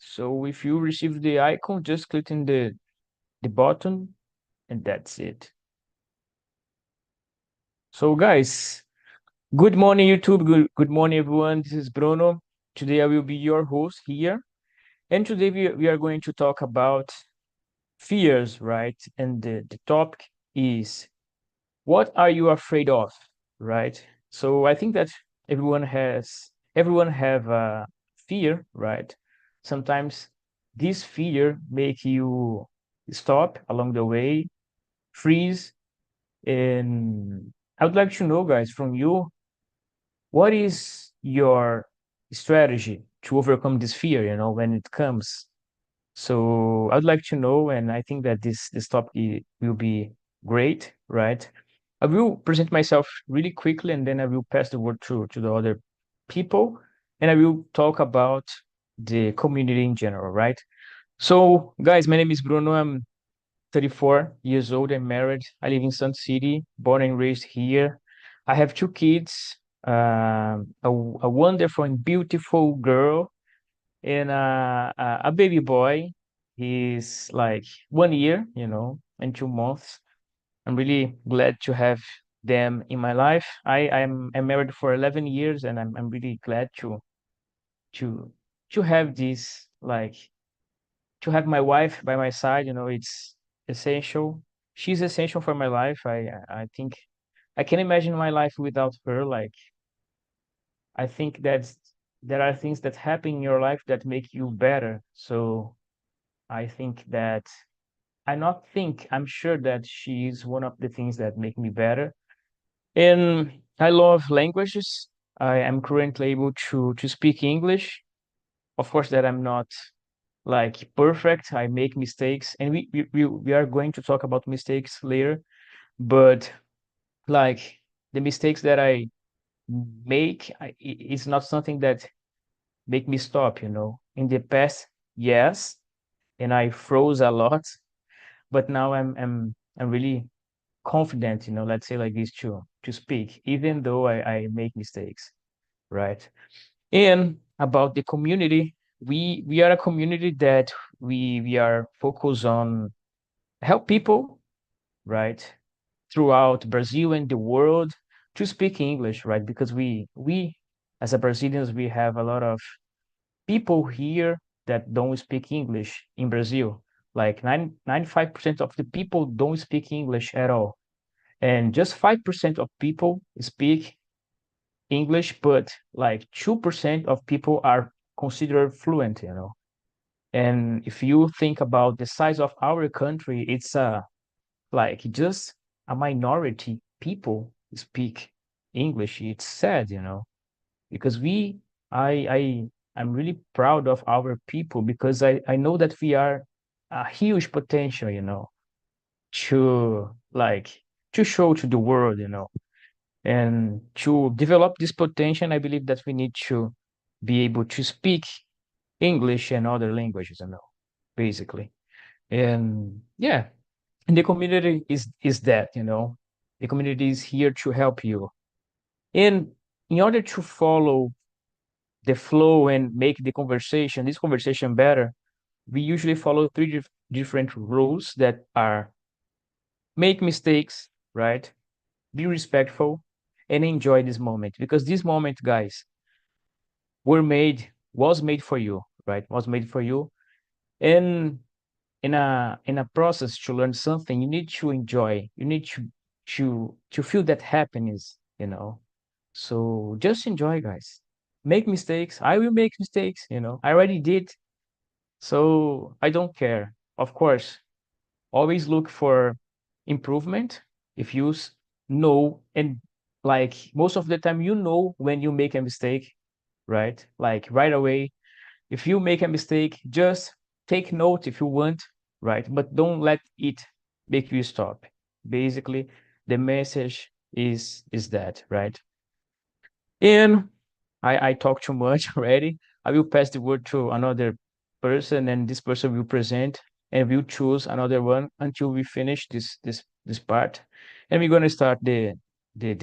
So if you receive the icon, just click in the button and that's it. So guys, good morning YouTube, good morning everyone. This is Bruno. Today I will be your host here. And today we are going to talk about fears, right? And the topic is what are you afraid of, right? So I think that everyone have a fear, right? Sometimes this fear make you stop along the way, freeze, and I would like to know, guys, from you, what is your strategy to overcome this fear, when it comes? So I'd like to know, and I think that this topic will be great, right? I will present myself really quickly, and then I will pass the word to the other people, and I will talk about the community in general, right? So, guys, my name is Bruno. I'm 34 years old. I'm married. I live in Sun City, born and raised here. I have two kids, a wonderful and beautiful girl and a baby boy. He's like 1 year, and 2 months. I'm really glad to have them in my life. I'm married for 11 years, and I'm really glad to to have this like to have my wife by my side. It's essential. She's essential for my life. I think I can imagine my life without her. Like I think that there are things that happen in your life that make you better. So I think that I'm sure that she is one of the things that make me better. And I love languages. I am currently able to speak English. Of course, that I'm not like perfect. I make mistakes, and we are going to talk about mistakes later. But like the mistakes that I make, it's not something that make me stop. In the past, yes, and I froze a lot, but now I'm really confident, let's say like this to speak, even though I make mistakes, right? And about the community, we are a community that we are focused on help people, right, throughout Brazil and the world to speak English, right? Because we as a Brazilians we have a lot of people here that don't speak English in Brazil. Like 95% of the people don't speak English at all. And just 5% of people speak English, but like 2% of people are considered fluent. And if you think about the size of our country, it's like just a minority people speak English. It's sad, because I'm really proud of our people because I know that we are a huge potential, to like to show to the world. And to develop this potential, I believe that we need to be able to speak English and other languages, basically. And yeah, and the community is that. The community is here to help you. And in order to follow the flow and make this conversation better, we usually follow three different rules that are make mistakes, right? Be respectful and enjoy this moment because this moment, guys, was made for you, right? Was made for you. And in a process to learn something, you need to enjoy. You need to feel that happiness. So just enjoy, guys. Make mistakes. I will make mistakes. I already did. So I don't care. Of course, always look for improvement. If you know, and like most of the time, when you make a mistake, right? Like right away, if you make a mistake, just take note if you want, right? But don't let it make you stop. Basically, the message is that, right? And I talk too much already. I will pass the word to another person, and this person will present, and we'll choose another one until we finish this part. And we're gonna start the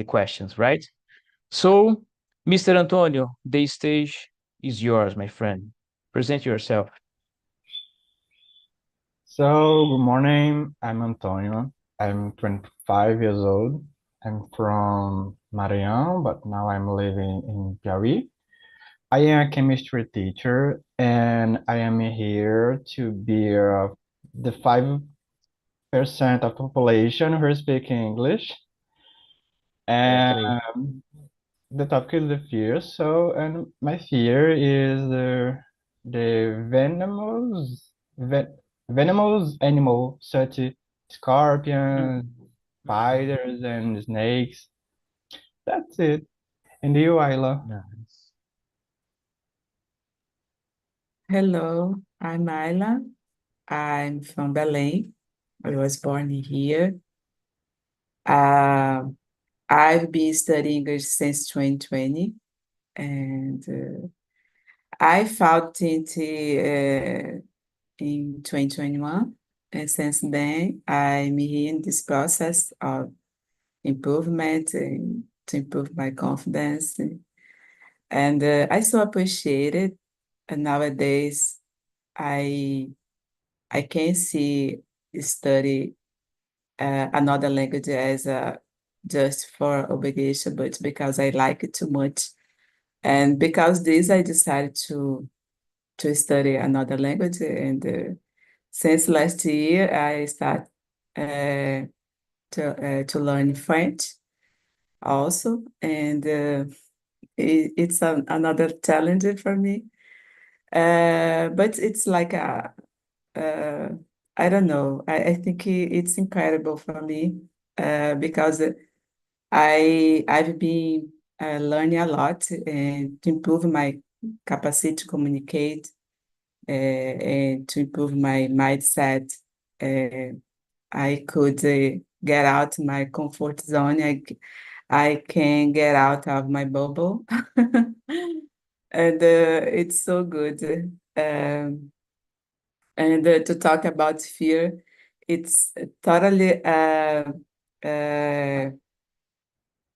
questions, right? So, Mr. Antonio, the stage is yours, my friend. Present yourself. So, good morning. I'm Antonio. I'm 25 years old. I'm from Maranhão, but now I'm living in Piauí. I am a chemistry teacher, and I am here to be the 5% of population who speak English. É, And creio. the topic is the fear. So, and my fear is the venomous animal such as scorpions, Uhum. spiders, and snakes. That's it. And you, Ayla? Nice. Hello, I'm Ayla. I'm from Belém. I was born here. Uh, I've been studying English since 2020, and I found it in 2021. And since then, I'm here in this process of improvement and to improve my confidence. And I so appreciate it. And nowadays, I I can see study another language as just for obligation, but because I like it too much. And because this, I decided to study another language. And since last year, I start uh, to learn French also. And it's another challenge for me. But it's like uh, I don't know. I think it's incredible for me because I've been learning a lot and to improve my capacity to communicate and to improve my mindset. Uh, I could get out my comfort zone. I can get out of my bubble, and it's so good. Um, and to talk about fear, it's totally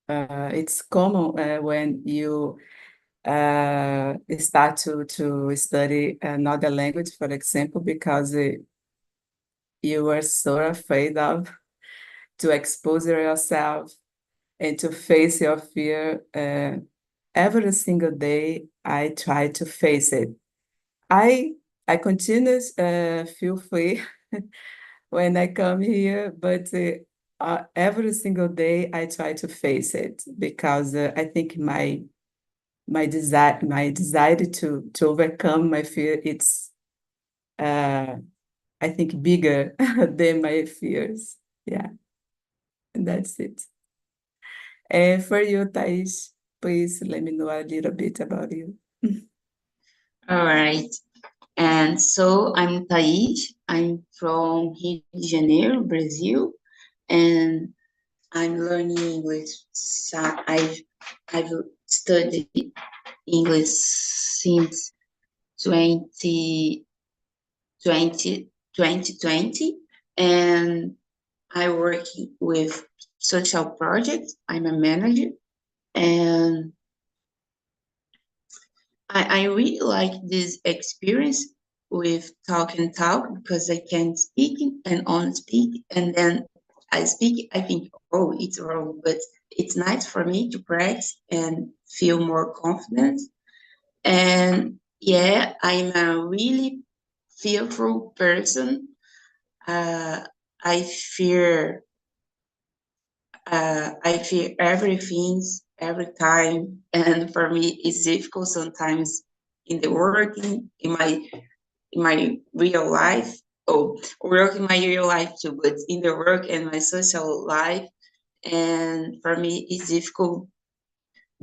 it's common when you start to study another language, for example, because you are so afraid of to expose yourself and to face your fear. Every single day, I try to face it. I I continue feel free when I come here, but every single day I try to face it because I think my desire to overcome my fear it's uh, I think bigger than my fears. Yeah, and that's it. And for you, Thais, please let me know a little bit about you. All right. And so I'm Thaís. I'm from Rio de Janeiro, Brazil, and I'm learning English. So I've studied English since 20 2020, and I work with social projects. I'm a manager, and I really like this experience with talk and talk because I can speak and on speak, and then I speak. I think, oh, it's wrong, but it's nice for me to practice and feel more confident. And yeah, I'm a really fearful person. Uh, I fear I fear everything every time, and for me, it's difficult sometimes in the work, in my real life. Oh, work in my real life too, but in the work and my social life, and for me, it's difficult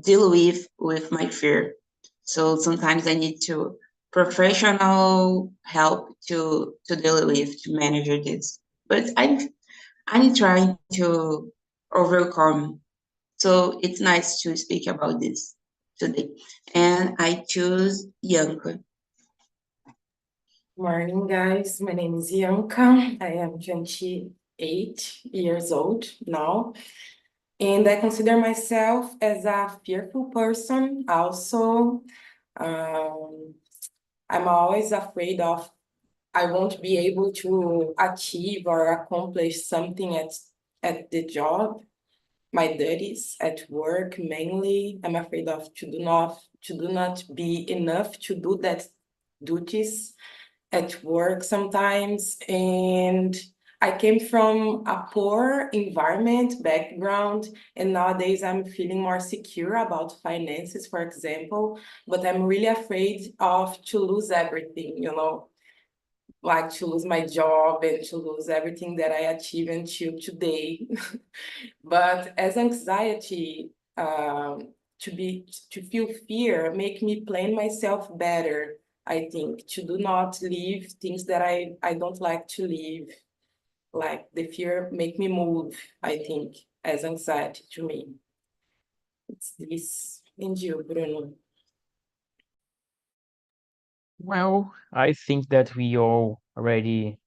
deal with my fear. So sometimes I need to professional help to deal with to manage this. But I'm trying to overcome. So it's nice to speak about this today. And I choose Yanka. Morning, guys. My name is Bianca. I am 28 years old now, and I consider myself as a fearful person. Also, um, I'm always afraid of I won't be able to achieve or accomplish something at the job, my duties at work mainly. I'm afraid of to do not be enough to do that duties at work sometimes. And I came from a poor environment background, and nowadays I'm feeling more secure about finances, for example, but I'm really afraid of to lose everything, like to lose my job and to lose everything that I achieved until today. But as anxiety, to feel fear, make me plan myself better. I think to do not leave things that I don't like to leave. Like the fear make me move, I think, as anxiety to me. It's this. And you, Bruno? Well, I think that we all already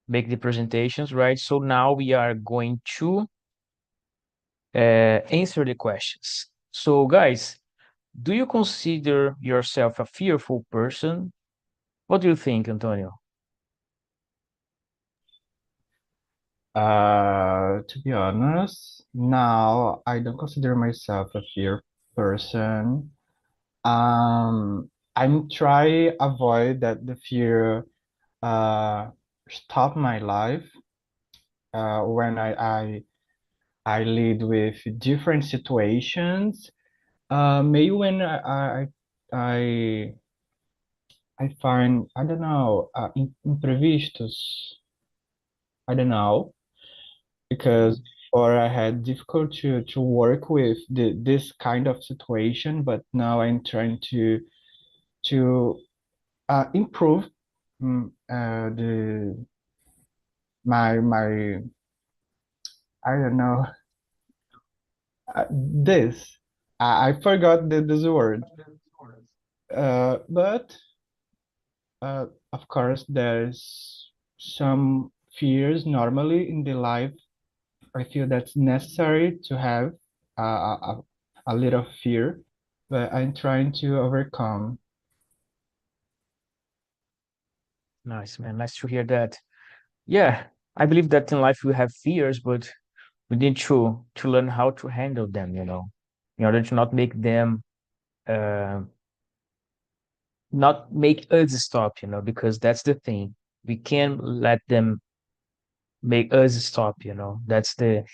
make the presentations, right? So now we are going to answer the questions. So guys, do you consider yourself a fearful person? What do you think, Antonio? To be honest, now I don't consider myself a fear person. I'm try avoid that the fear uh stop my life when I lead with different situations. Maybe when I I find I don't know imprevistos. I don't know because before I had difficult to work with this kind of situation, but now I'm trying to improve the my I don't know this I forgot this word but of course there's some fears normally in the life. I feel that's necessary to have a little fear, but I'm trying to overcome. Nice, man. Nice to hear that. Yeah, I believe that in life we have fears, but we need to learn how to handle them, in order to not make them uh, not make us stop, because that's the thing. We can't let them make us stop, That's the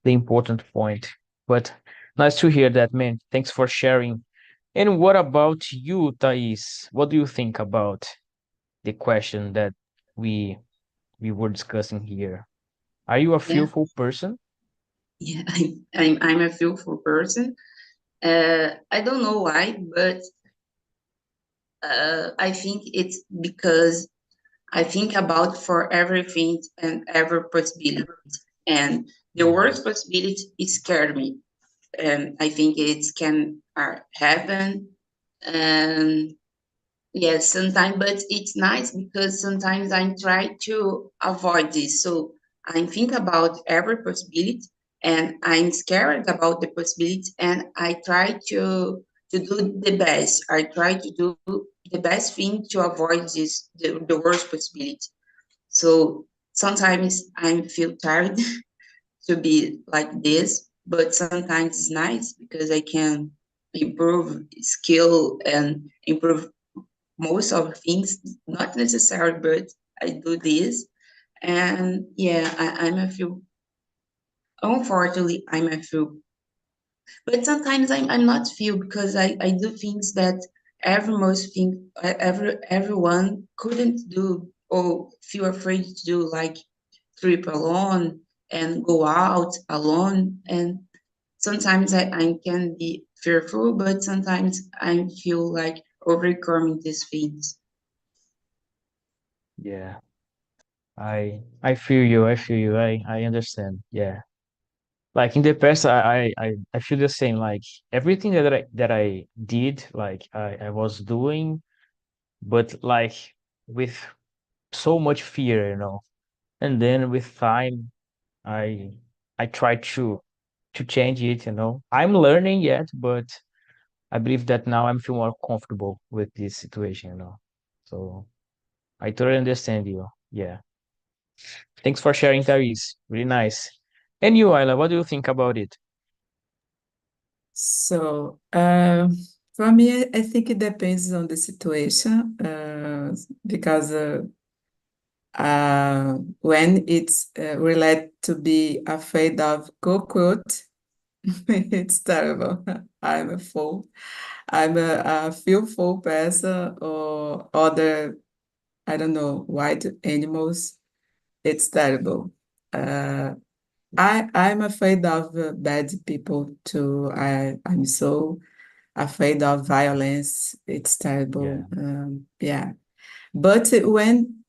important point. But nice to hear that, man. Thanks for sharing. And what about you, Thais? What do you think about the question that we we were discussing here? Are you a Yeah, fearful person? yeah, I'm a fearful person. I don't know why, but I think it's because I think about for everything and every possibility, and the Mhm. worst possibility is scare me, and I think it can happen, and yes, sometimes, but it's nice because sometimes I try to avoid this. So I think about every possibility and I'm scared about the possibility and I try to do the best. I try to do the best thing to avoid the worst possibility. So sometimes I feel tired to be like this, but sometimes it's nice because I can improve skill and improve most of the things, not necessary, but I do this. And yeah, I'm a few, unfortunately, I'm a few, but sometimes I'm not few because I do things that everyone couldn't do or feel afraid to do, like trip alone and go out alone. And sometimes I can be fearful, but sometimes I feel like overcoming these things. Yeah, I feel you. I feel you. I understand. Yeah. Like in the past, I feel the same. Like everything that I did, like I was doing, but like with so much fear, And then with time, I I try to change it, I'm learning yet, but I believe that now I'm feel more comfortable with this situation, So I totally understand you. Yeah. Thanks for sharing, Therese. Really nice. And you, Ayla, what do you think about it? So, for me, I think it depends on the situation, because when it's related to be afraid of cockroach, it's terrible. I'm a fool. I'm a fearful person or other, I don't know, wild animals. It's terrible. Uh, I'm afraid of bad people too. I'm so afraid of violence. It's Yeah. terrible. Yeah. But when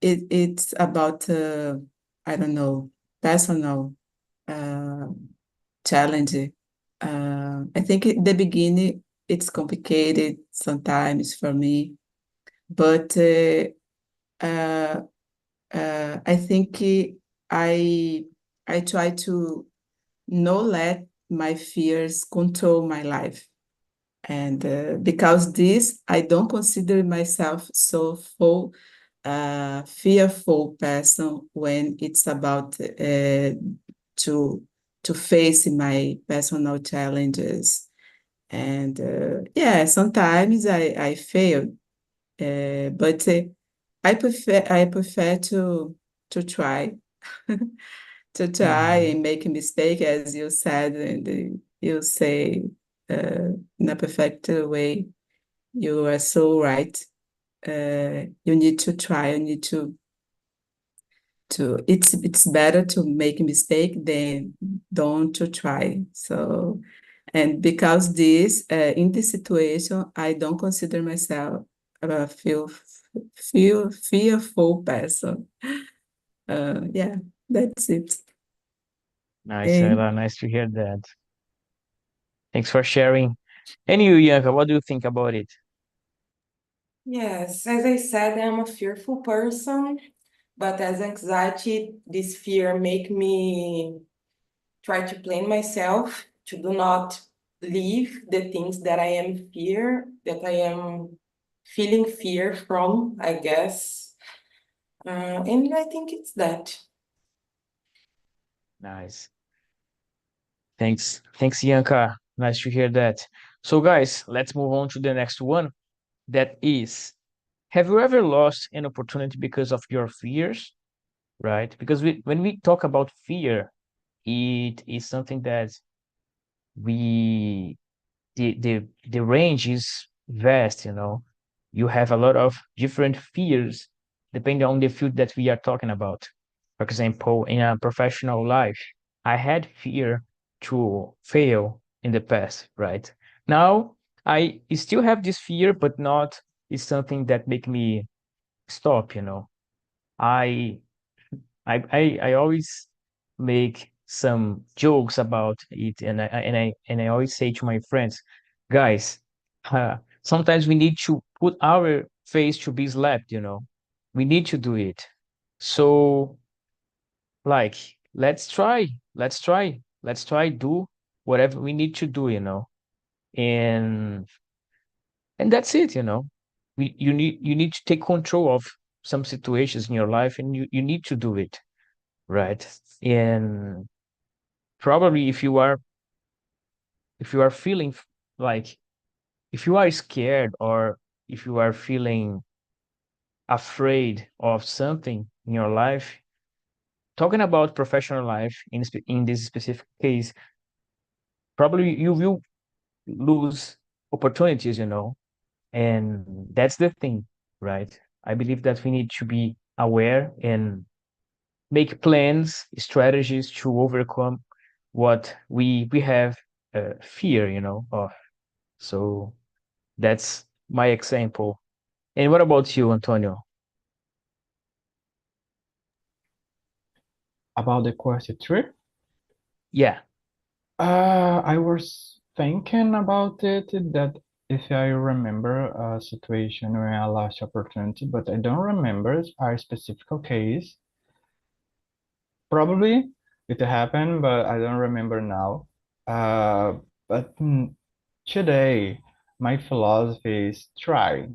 it's about I don't know, personal uh, challenge. I think at the beginning it's complicated sometimes for me, but uh, I think I I try to not let my fears control my life. And because this, I don't consider myself so full, fearful person when it's about to to face my personal challenges. And yeah, sometimes I fail, but I prefer to try to try Mhm. and make a mistake, as you said, and you say in a perfect way. You are so right. You need to try. You need to. It's better to make a mistake than don't to try. So, and because this in this situation, I don't consider myself a fearful person. Yeah, that's it. Nice, And Ayla. Nice to hear that. Thanks for sharing. And you, Yanka, what do you think about it? Yes, as I said, I'm a fearful person, but as anxiety, this fear make me try to plan myself to do not leave the things that I am that I am feeling fear from, I guess. And I think it's that. Nice. Thanks. Thanks, Yanka. Nice to hear that. So, guys, let's move on to the next one. That is, have you ever lost an opportunity because of your fears? Right? Because when we talk about fear, it is something that we the range is vast, you know. You have a lot of different fears depending on the field that we are talking about. For example, in a professional life, I had fear to fail in the past, right? Now I still have this fear, but not is something that make me stop, you know. I I always make some jokes about it, and I always say to my friends, guys, sometimes we need to put our face to be slapped, you know. We need to do it. So, like, let's try do whatever we need to do, you know. And that's it, you know. You need to take control of some situations in your life, and you need to do it, right? And probably if you are feeling like if you are scared or if you are feeling afraid of something in your life, talking about professional life in this specific case, probably you will lose opportunities, you know. And that's the thing, right? I believe that we need to be aware and make plans, strategies to overcome what we have fear, you know, of. So that's my example. And what about you, Antonio? About the question three, Yeah. I was thinking about it that if I remember a situation where I lost opportunity, but I don't remember a specific case. Probably it happened, but I don't remember now. Uh, but today, my philosophy is try,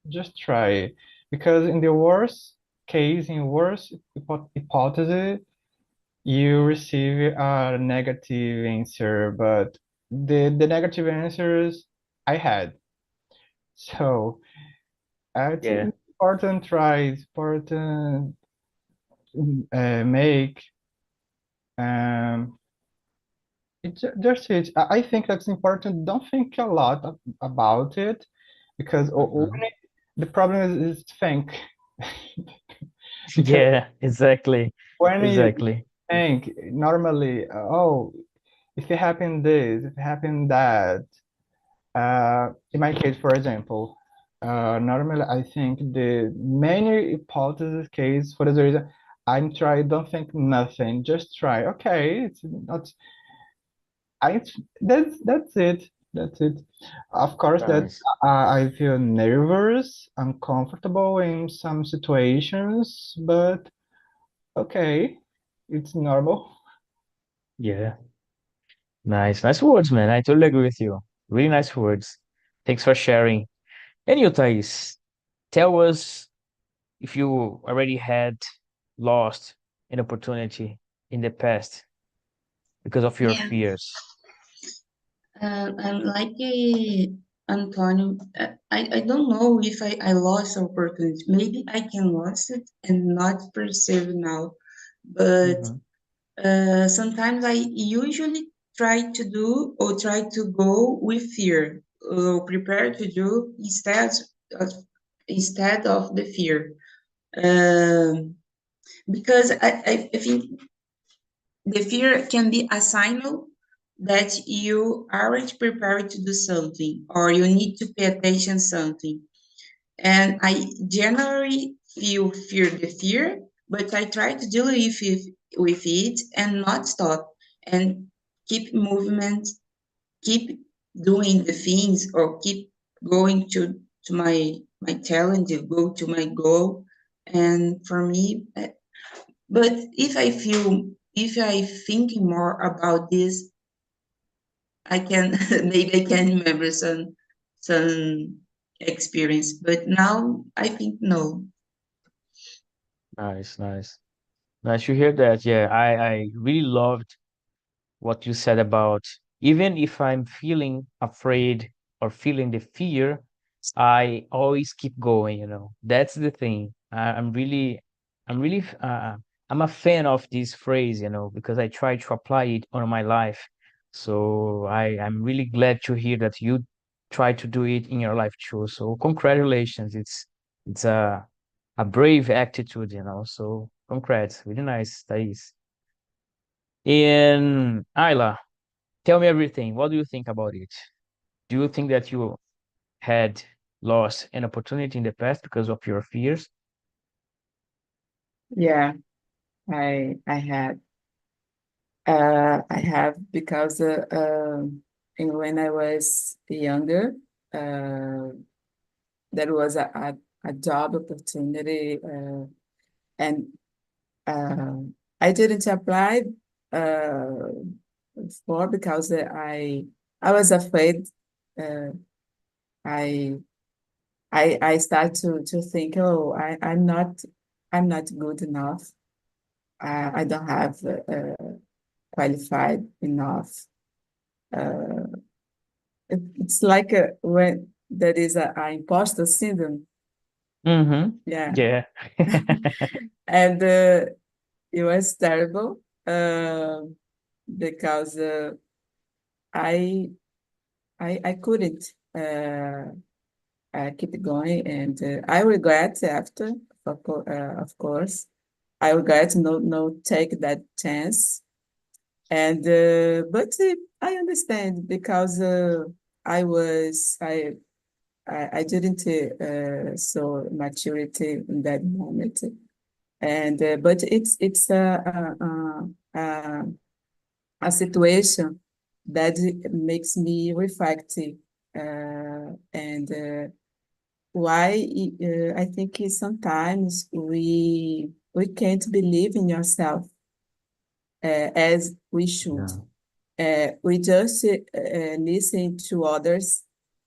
just try, because in the worst case, in worst hypothesis, you receive a negative answer, but the negative answers I had. So it's Yeah. important try, important make. Um, just it. I think that's important. Don't think a lot about it because Mhm. the problem is think. Because Yeah, exactly. when you Exactly. think normally, oh, if it happened this, if it happened that, in my case, for example, normally I think the main hypothesis case for the reason I'm try, don't think nothing, just try. Okay, it's not. I that's it. That's it. Of course, that Nice. I feel nervous, uncomfortable in some situations, but okay, it's normal. Yeah. Nice. Nice words, man. I totally agree with you. Really nice words. Thanks for sharing. And you, Thais, tell us if you already had lost an opportunity in the past because of your Yeah, fears. I'm like Antonio. I don't know if I lost opportunity. Maybe I can lost it and not perceive now. But Mm-hmm. sometimes I usually try to do or try to go with fear, or prepare to do of instead of the fear. Um, because I think the fear can be a signal that you aren't prepared to do something or you need to pay attention something. And I generally fear the fear, but I try to deal with it and not stop and keep movement, keep doing the things or keep going to my challenge, go to my goal. And for me, but if I think more about this, I can maybe I can remember some experience. But now I think no. Nice, nice. Nice to hear that. Yeah, I really loved what you said about even if I'm feeling afraid or feeling the fear, I always keep going, you know. That's the thing. I'm really, I'm a fan of this phrase, you know, because I try to apply it on my life. So I'm really glad to hear that you try to do it in your life too. So congratulations. It's a brave attitude, you know. So congrats. Really nice, Thais. And Ayla, tell me everything. What do you think about it? Do you think that you had lost an opportunity in the past because of your fears? Yeah, I had. I have because in when I was younger, uh, there was a job opportunity, and uh, I didn't apply uh, for because I was afraid. Uh, I I start to think, oh, I'm not good enough. I don't have qualified enough. Uh, it's like when there is a imposter syndrome. Mm-hmm. Yeah. Yeah. And it was terrible because I, I couldn't keep going, and I regret after, of course, I regret no take that chance, and but I understand because I was I didn't show maturity in that moment, and but it's a situation that makes me reflect, and why I think sometimes we can't believe in yourself as we should. Yeah. We just listen to others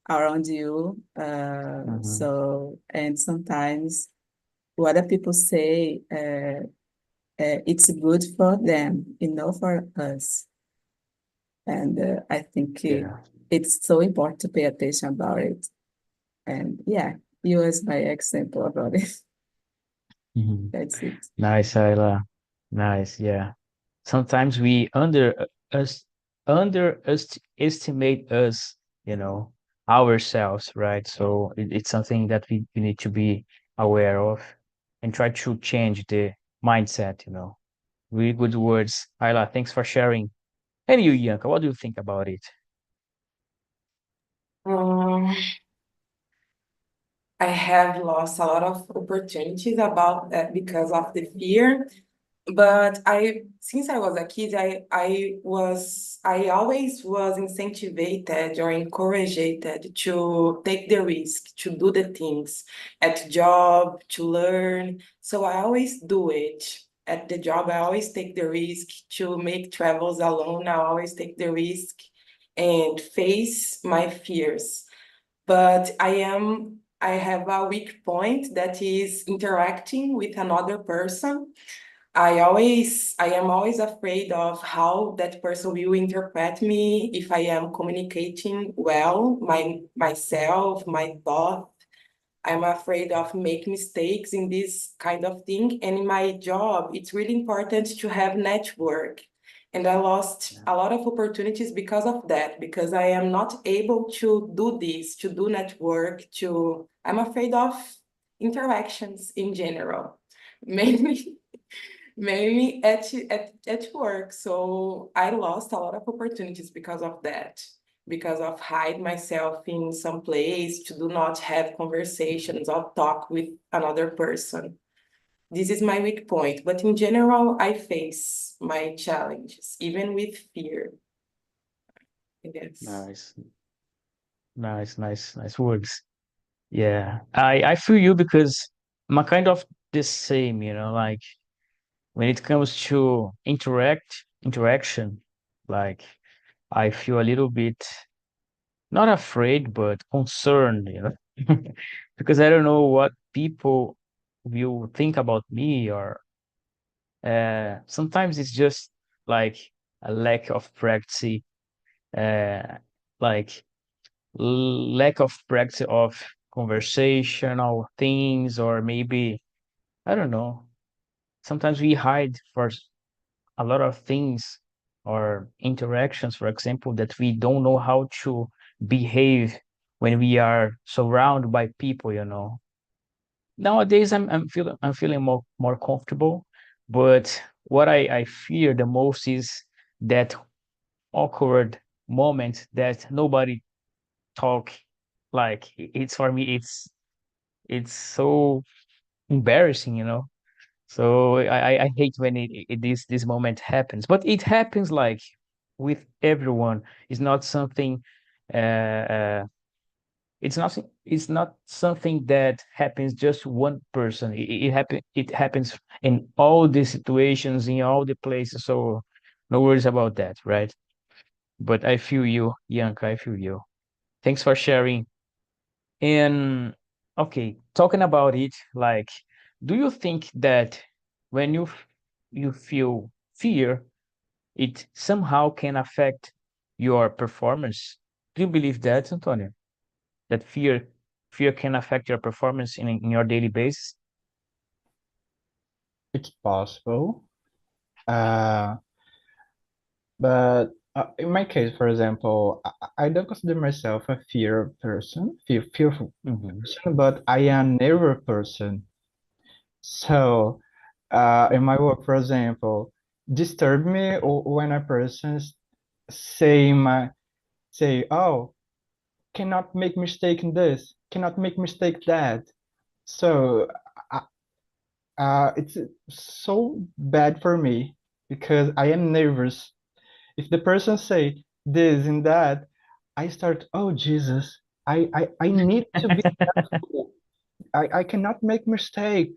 around you. Mm-hmm. So, and sometimes what other people say, it's good for them, for us. And I think Yeah. it's so important to pay attention about it. And yeah, you as my example about it. Mhm. That's it. Nice, Ayla. Nice, yeah. Sometimes we us underestimate us, you know, ourselves, right? So it's something that we need to be aware of and try to change the mindset, you know. Really good words. Ayla, thanks for sharing. And you, Yanka, what do you think about it? Um, I have lost a lot of opportunities about that because of the fear. But since I was a kid, I always was incentivized or encouraged to take the risk, to do the things at job, to learn. So I always do it. At the job, I always take the risk to make travels alone. I always take the risk and face my fears. But I have a weak point that is interacting with another person. I am always afraid of how that person will interpret me if I am communicating well, myself, my thought. I'm afraid of make mistakes in this kind of thing. And in my job, it's really important to have network. And I lost a lot of opportunities because of that, because I am not able to do this, to do network, I'm afraid of interactions in general. Mainly mainly at work. So I lost a lot of opportunities because of that, because of hide myself in some place to do not have conversations or talk with another person. This is my weak point, but in general, I face my challenges, even with fear, I guess. Nice, nice words. Yeah, I feel you because I'm a kind of the same, you know, like when it comes to interaction, like I feel a little bit not afraid but concerned, you know, because I don't know what people will think about me or sometimes it's just like a lack of practice, uh, like lack of practice of conversational things, or maybe I don't know. Sometimes we hide for a lot of things or interactions, for example, that we don't know how to behave when we are surrounded by people, you know. Nowadays I'm feeling more comfortable, but what I fear the most is that awkward moment that nobody talk. Like it's for me it's so embarrassing, you know. So I hate when this moment happens, but it happens like with everyone. It's not something it's not something that happens just one person. It happens in all the situations, in all the places. So no worries about that, right? But I feel you, Yanka, I feel you. Thanks for sharing. And okay, talking about it, like, do you think that when you feel fear, it somehow can affect your performance? Do you believe that, Antonio? That fear can affect your performance in your daily basis? It's possible. Uh, but in my case, for example, I don't consider myself a fearful Hmm. person, but I am never a person. So, in my work, for example, disturb me when a person oh, cannot make mistake in this, cannot make mistake that. So, uh, it's so bad for me because I am nervous. If the person say this and that, I start, oh Jesus, I need to be careful. I cannot make mistake.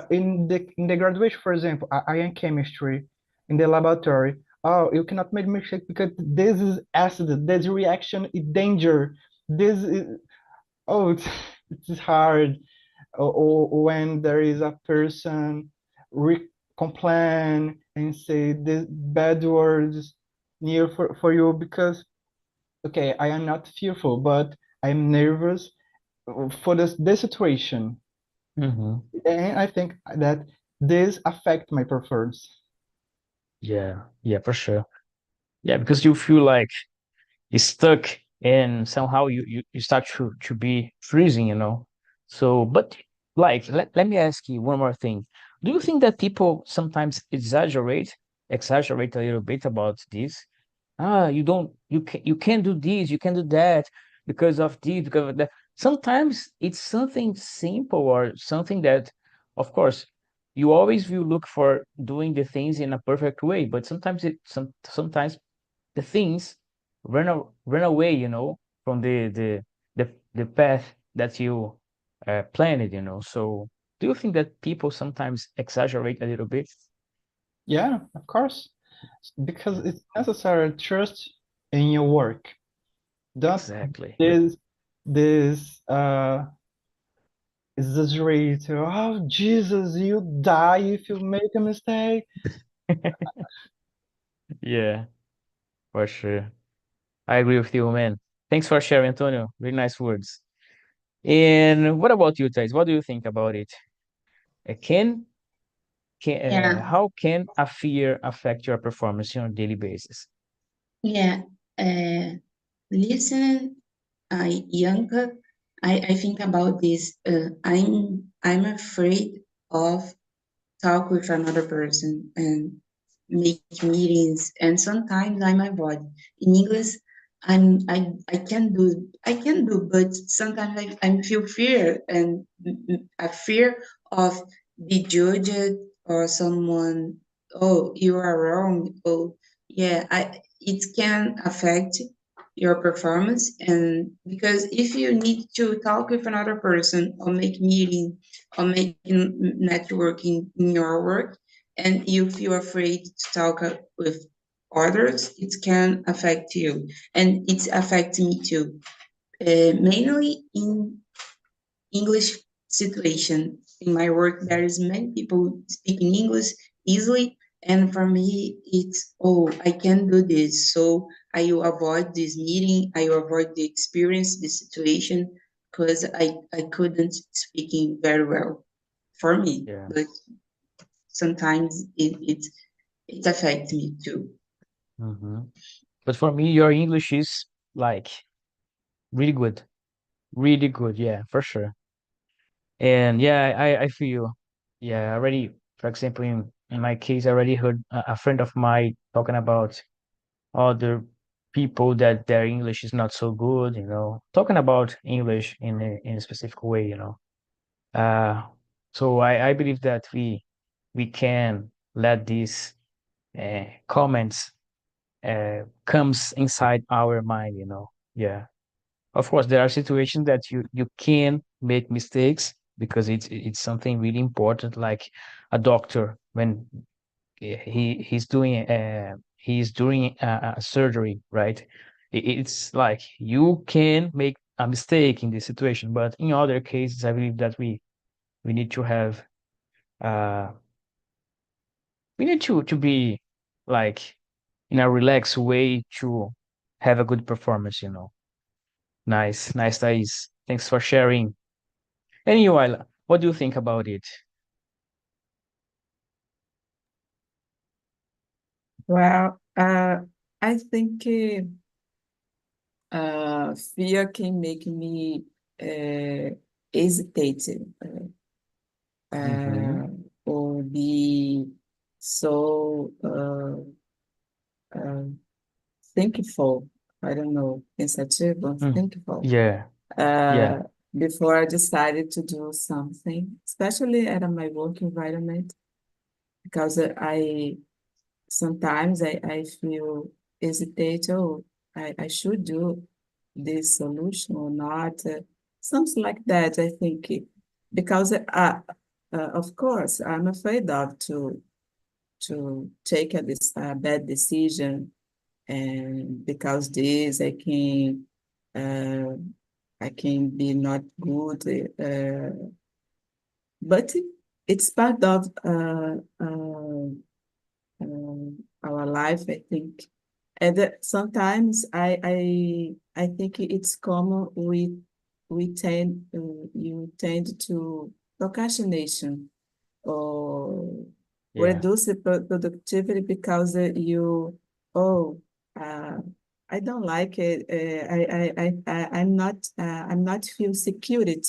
In the graduation, for example, I am chemistry in the laboratory. Oh, you cannot make mistake because this is acid, this reaction is danger. This is oh, it's hard. or when there is a person complain and say the bad words near for you, because okay, I am not fearful, but I'm nervous for the situation, Mm-hmm. and I think that this affect my performance. Yeah, yeah, for sure. Yeah, because you feel like you're stuck and somehow you start to be freezing, you know. So, but like, let me ask you one more thing. Do you think that people sometimes exaggerate a little bit about this? Ah, you can't do this, you can't do that because of this, because of that. Sometimes it's something simple or something that, of course, you always will look for doing the things in a perfect way, but sometimes the things run away, you know, from the path that you planned, you know. So do you think that people sometimes exaggerate a little bit? Yeah, of course, because Yeah, it's necessary trust in your work. Don't exactly. this exaggerate. Oh, Jesus, you die if you make a mistake. Yeah, for sure. I agree with you, man. Thanks for sharing, Antonio. Really nice words. And what about you, Thais? What do you think about it? Uh, Can Yeah, how can a fear affect your performance on a daily basis? yeah. Listen, younger, I think about this. I'm afraid of talk with another person and make meetings, and sometimes I'm avoid. In English, I can do, but sometimes I feel fear and a fear of be judged or someone. Oh, you are wrong. Oh, yeah. It can affect your performance, and because if you need to talk with another person or make meeting or making networking in your work, and you feel afraid to talk with others, it can affect you, and it's affecting me too. Mainly in English situation. In my work, there is many people speaking English easily, and for me, it's oh, I can do this, so I will avoid this meeting. I will avoid the experience, the situation, because I couldn't speaking very well for me, Yeah. but sometimes it affects me too. Hmm. But for me, your English is like really good, really good. Yeah, for sure. And yeah, I feel you. Yeah, I already, for example, in my case, I already heard a friend of mine talking about other people that their English is not so good, you know, talking about English in a specific way, you know. Uh, so I believe that we can let these comments comes inside our mind, you know. Yeah. Of course, there are situations that you can make mistakes because it's something really important, like a doctor when he's doing a surgery, right? It's like you can make a mistake in this situation, but in other cases, I believe that we need to have uh we need to be like in a relaxed way to have a good performance, you know. Nice, nice, Thais. Thanks for sharing. Anyway, what do you think about it? Well, I think fear can make me hesitate Mm-hmm. or be so uh, thankful. I don't know, pensative or Mm. thankful. Yeah, yeah. Uh, Before I decided to do something, especially at my work environment, because I sometimes I feel hesitate, oh, I should do this solution or not, something like that, I think, because of course, I'm afraid of to take a bad decision, and because this, uh, I can be not good but it's part of our life, I think. And sometimes I think it's common we tend you tend to procrastination or Yeah. reduce the productivity because oh uh, I don't like it. I'm not feel security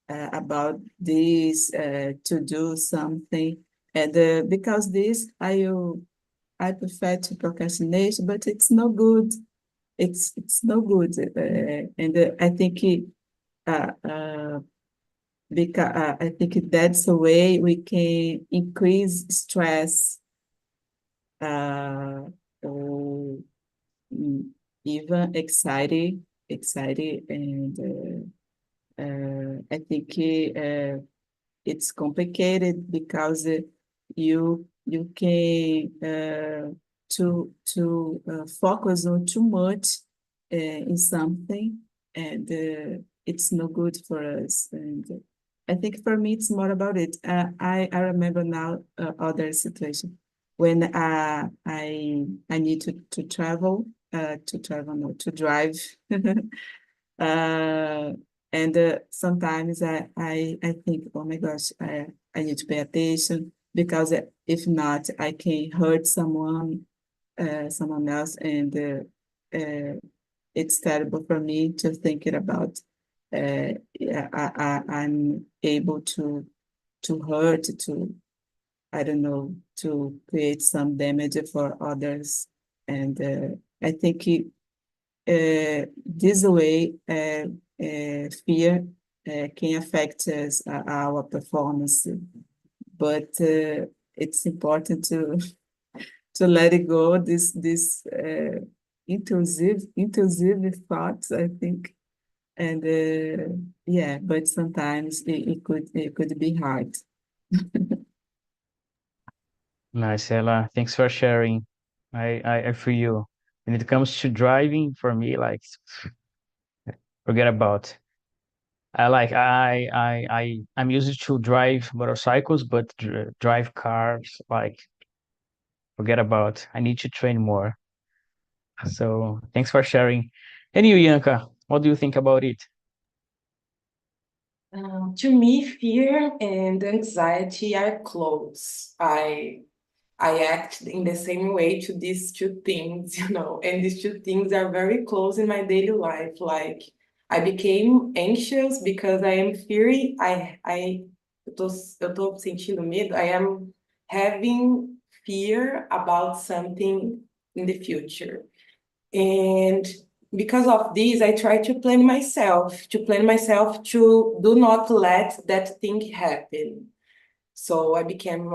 about this to do something, and because this I prefer to procrastination, but it's no good. It's no good, and I think uh, uh, because I think that's the way we can increase stress, uh, or even excited, and I think it's complicated because you can to focus on too much in something, and it's no good for us. And I think for me it's more about it. I remember now other situation when I need to travel no, to drive. Uh, and sometimes I think, oh my gosh, I need to pay attention because if not, I can hurt someone else, and it's terrible for me to think it about. Yeah, I'm able to hurt, to I don't know, to create some damage for others, and I think this way, fear can affect us, our performance, but it's important to let it go. This intrusive thoughts, I think, and yeah, but sometimes it could be hard. Nice, Ella. Thanks for sharing. I feel you. When it comes to driving, for me, like forget about. I'm used to drive motorcycles, but drive cars, like forget about. I need to train more. So thanks for sharing. And you, Yanka, what do you think about it? To me, fear and anxiety are close. I act in the same way to these two things, and these two things are very close in my daily life. Like I became anxious because I am fearing, eu tô sentindo medo, I am having fear about something in the future. And because of this, I try to plan myself, to do not let that thing happen. So I became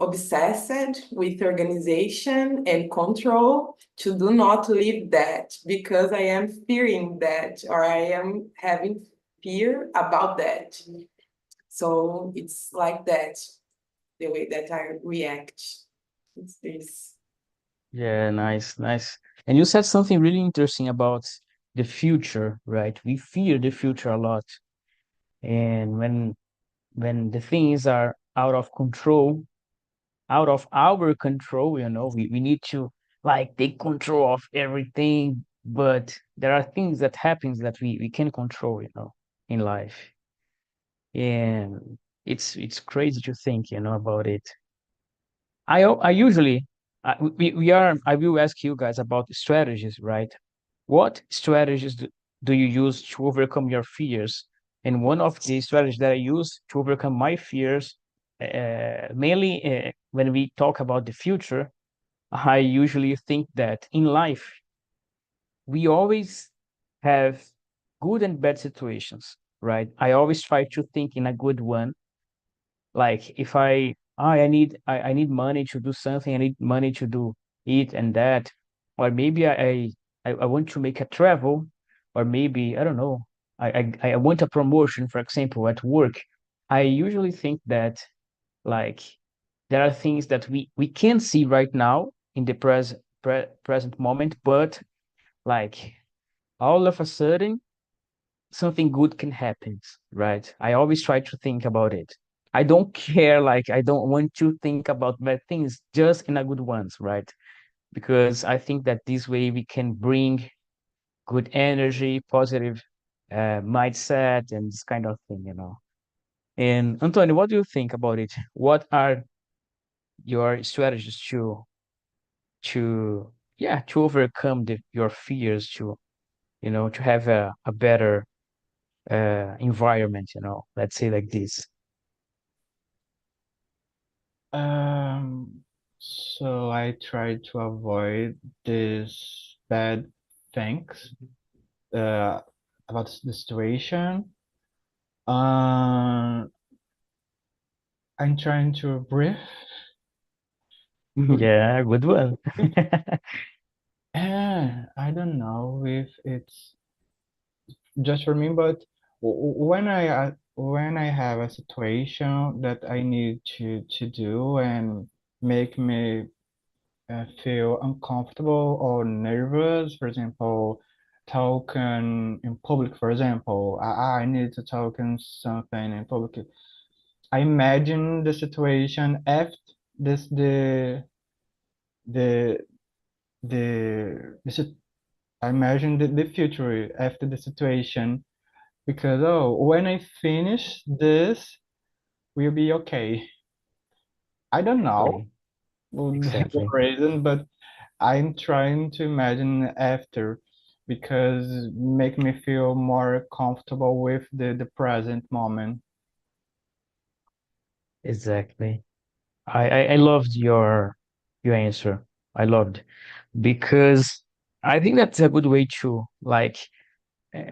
obsessed with organization and control to do not leave that because I am fearing that or I am having fear about that. So it's like that, the way that I react. It's this. Yeah, nice, nice. And you said something really interesting about the future, right? We fear the future a lot. And when the things are out of control, out of our control, we need to like take control of everything. But there are things that happens that we can control, in life. And it's crazy to think, about it. I usually I will ask you guys about strategies, right? What strategies do you use to overcome your fears? And one of the strategies that I use to overcome my fears, mainly when we talk about the future, I usually think that in life we always have good and bad situations, right? I always try to think in a good one, like if I need money to do something, I need money to do it and that, or maybe I want to make a travel, or maybe I don't know, I want a promotion, for example, at work. I usually think that like there are things that we can't see right now in the present moment, but like all of a sudden something good can happen, right? I always try to think about it. I don't care, like I don't want to think about bad things, just in a good ones, right? Because I think that this way we can bring good energy, positive mindset, and this kind of thing, you know. And Antonio, what do you think about it? What are your strategies to yeah, to overcome your fears, to you know, to have a better environment, you know, let's say like this. So I try to avoid these bad things uh, about the situation. Uh, I'm trying to breathe. Yeah, good one. I don't know if it's just for me, but when I have a situation that I need to do and make me feel uncomfortable or nervous, for example, talking in public, for example, I need to talk in something in public. I imagine the situation after this the the I imagine the future after the situation because oh when I finish this we'll be okay. I don't know Exactly. the Exactly. reason, but I'm trying to imagine after because make me feel more comfortable with the present moment. Exactly. I loved your answer. I loved because I think that's a good way to like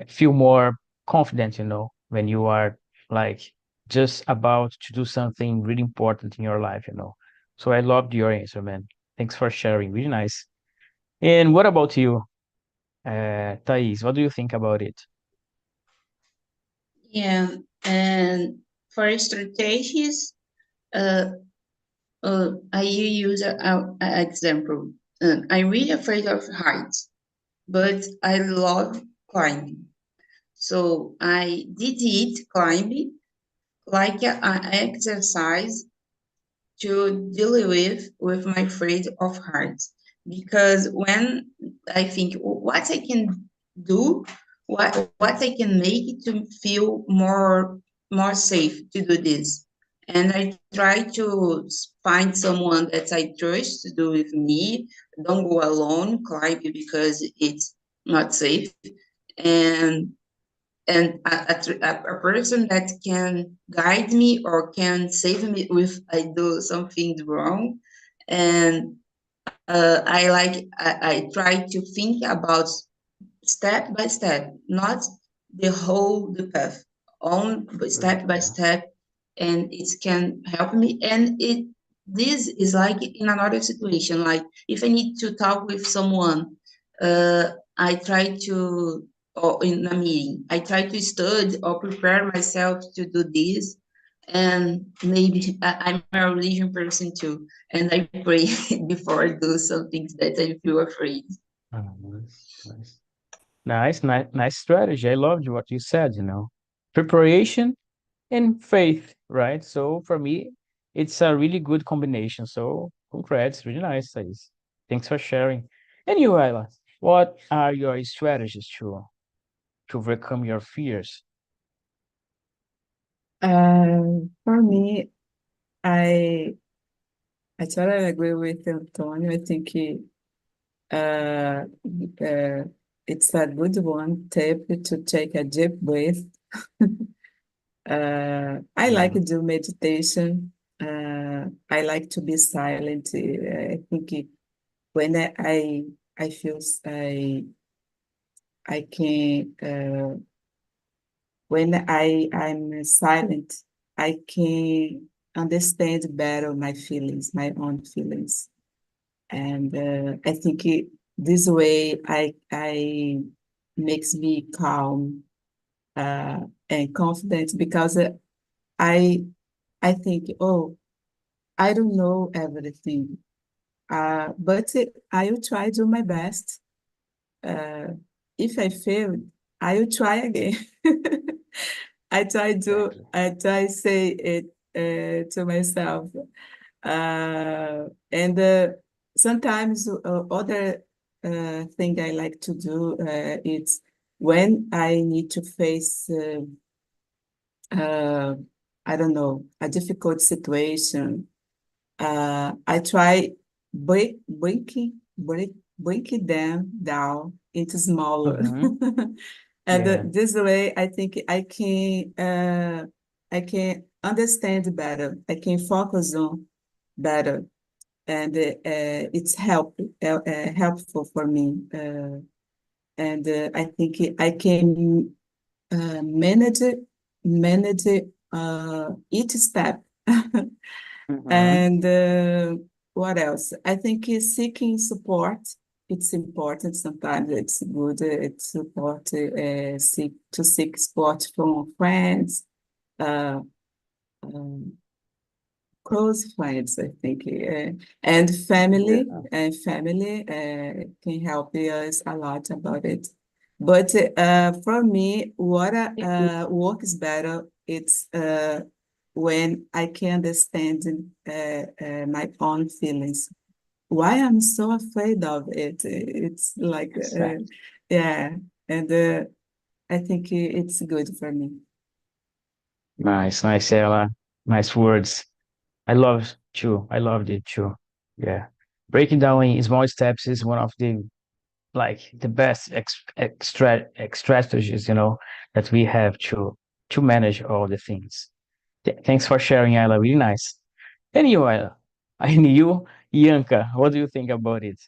feel more confident, you know, when you are like just about to do something really important in your life, you know. So I loved your answer, man. Thanks for sharing. Really nice. And what about you, Thais? What do you think about it? Yeah, and for strategies, uh, I use a example. I'm really afraid of heights, but I love climbing. So I did it climbing like an exercise to deal with my afraid of heights. Because when I think what I can do, what I can make to feel more safe to do this. And I try to find someone that I trust to do with me. Don't go alone climbing because it's not safe. And a person that can guide me or can save me if I do something wrong. And I try to think about step by step, not the path, on step by Yeah. step, and it can help me. And it this is like in another situation, like if I need to talk with someone, I try to, or in a meeting, I try to study or prepare myself to do this. And maybe I'm a religion person too, and I pray before I do some things that I feel afraid. Nice, nice. Nice strategy. I loved what you said, you know. Preparation and faith, right? So for me, it's a really good combination. So congrats, really nice, Thais. Thanks for sharing. And you, Ayla, what are your strategies to overcome your fears? For me, I I totally agree with Antonio. I think uh, uh, it's a good one tip to take a deep breath. I like Yeah. to do meditation. I like to be silent. I think when I feel I can when I'm silent, I can understand better my feelings, my own feelings. And I think this way I makes me calm uh, and confident because I I think, oh, I don't know everything, but I will try to do my best. Uh, if I fail, I will try again. Exactly. I try say it to myself. And sometimes other thing I like to do it's when I need to face uh, I don't know, a difficult situation. I try breaking them down into smaller. Mm-hmm. And Yeah. this way, I think I can understand better. I can focus on better, and it's helpful for me. And I think I can manage each step. Mm-hmm. And what else? I think seeking support, it's important. Sometimes it's good. It's support. Seek support from friends, uh, um, close friends. I think, and family. Yeah. And family can help us a lot about it. But for me, what works better, it's when I can understand my own feelings. Why I'm so afraid of it? It's like, Exactly. yeah, and I think it's good for me. Nice, nice, Ella. Nice words. I love too. I loved it too. Yeah. Breaking down in small steps is one of the the best strategies, that we have to manage all the things. Thanks for sharing, Ayla. Really nice. Anyway, I knew Yanka. What do you think about it?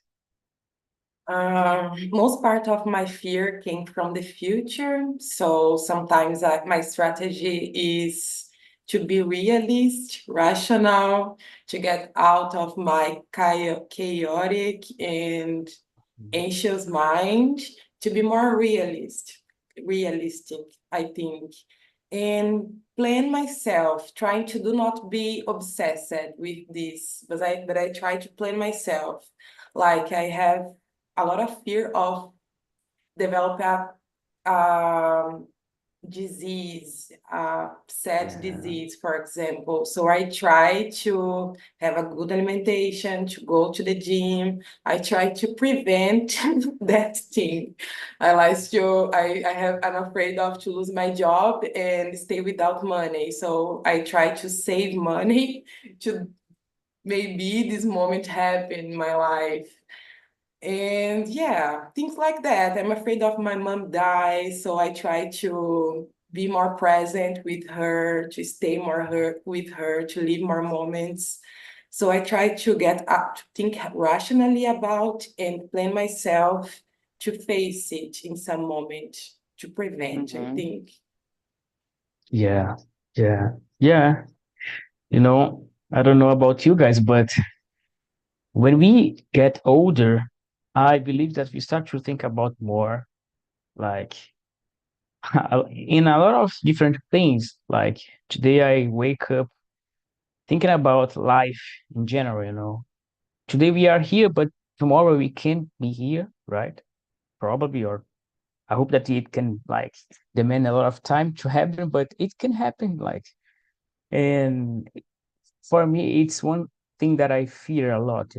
Most part of my fear came from the future. So sometimes my strategy is to be realist, rational, to get out of my chaotic and anxious mind, to be more realistic, I think, and plan myself, trying to do not be obsessed with this, but I try to plan myself. Like I have a lot of fear of develop a disease, sad Yeah. disease, for example. So I try to have a good alimentation, to go to the gym. I try to prevent that thing. I'm afraid of to lose my job and stay without money. So I try to save money to maybe this moment happen in my life. And yeah, things like that. I'm afraid of my mom die, so I try to be more present with her, to stay with her, to live more moments. So I try to get up, to think rationally about and plan myself to face it in some moment, to prevent, I Hmm. think. Yeah. Yeah. Yeah. I don't know about you guys, but when we get older, I believe that we start to think about more like in a lot of different things. Like today I wake up thinking about life in general. Today we are here, but tomorrow we can't be here, right? Probably, or I hope that it can demand a lot of time to happen, but it can happen and for me it's one thing that I fear a lot.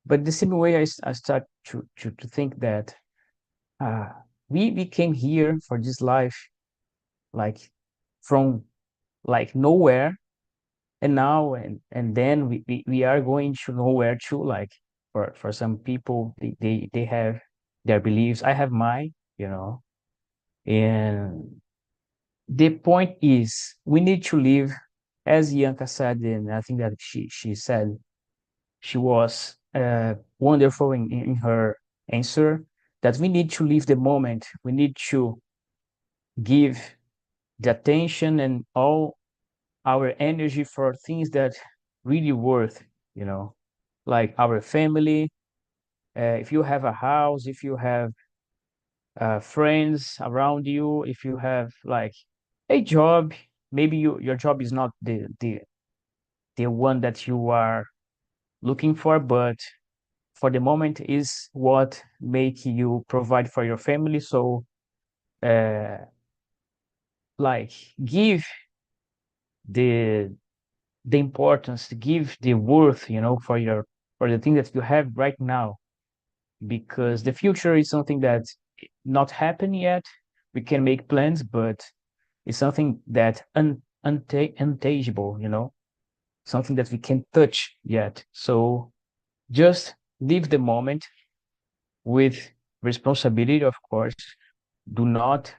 But the same way I start to think that uh we came here for this life like from nowhere, and now and then we are going to nowhere too. Like for some people, they have their beliefs, I have mine. And the point is we need to live, as Yanka said, and I think that she said she was wonderful in her answer, that we need to live the moment. We need to give the attention and all our energy for things that really worth, you know, like our family. If you have a house, if you have friends around you, if you have a job, maybe your job is not the one that you are looking for, but for the moment is what make you provide for your family. So like give the importance, give the worth, for the thing that you have right now, because the future is something that's not happened yet. We can make plans, but it's something that untangible, something that we can't touch yet. So just live the moment with responsibility, of course. Do not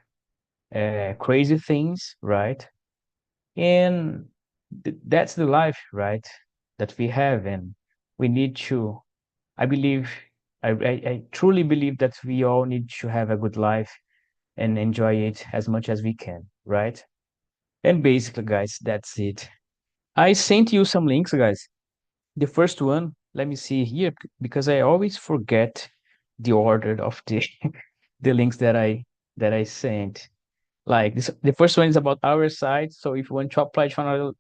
crazy things, right? And that's the life, right? That we have, and we need to. I believe, I truly believe that we all need to have a good life and enjoy it as much as we can, right? And basically, guys, that's it. I sent you some links, guys. The first one, let me see here, because I always forget the order of the the links that I sent. Like this, the first one is about our site. So if you want to apply to another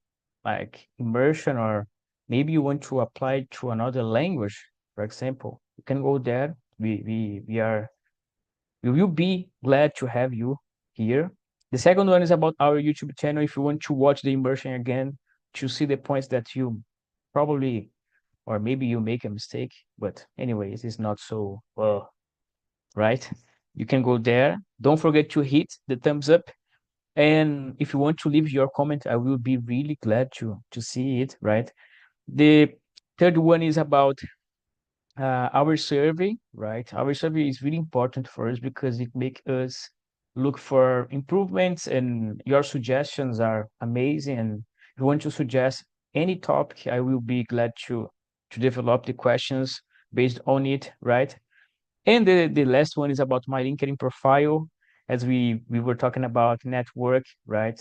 like immersion, or maybe you want to apply to another language, for example, you can go there. We will be glad to have you here. The second one is about our YouTube channel. If you want to watch the immersion again, to see the points that you probably, or maybe you make a mistake, but anyways, it's not so well, right? You can go there. Don't forget to hit the thumbs up. And if you want to leave your comment, I will be really glad to see it, right? The third one is about our survey, right? Our survey is really important for us because it makes us look for improvements, and your suggestions are amazing. And if you want to suggest any topic, I will be glad to develop the questions based on it, right? And the last one is about my LinkedIn profile, as we were talking about network, right?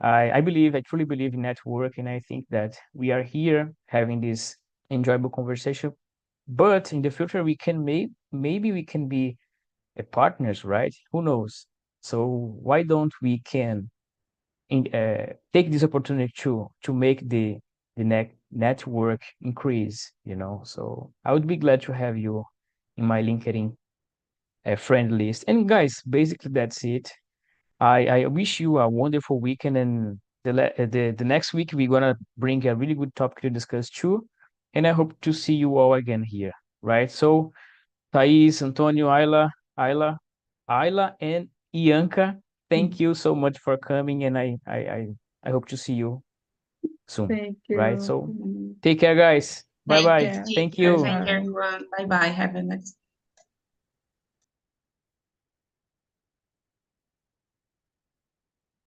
I truly believe in network, and I think that we are here having this enjoyable conversation. But in the future, we can maybe we can be partners, right? Who knows? So why don't we can take this opportunity to make the network increase, So I would be glad to have you in my LinkedIn friend list. And guys, basically that's it. I wish you a wonderful weekend, and the next week we're gonna bring a really good topic to discuss too. And I hope to see you all again here, right? So Thais, Antonio, Ayla, and Ianca, thank you so much for coming, and I hope to see you soon, Thank right? you. So take care, guys. Bye Thank bye. Yeah. Thank you. you. Thank you, Bye. everyone. Bye bye. Have a nice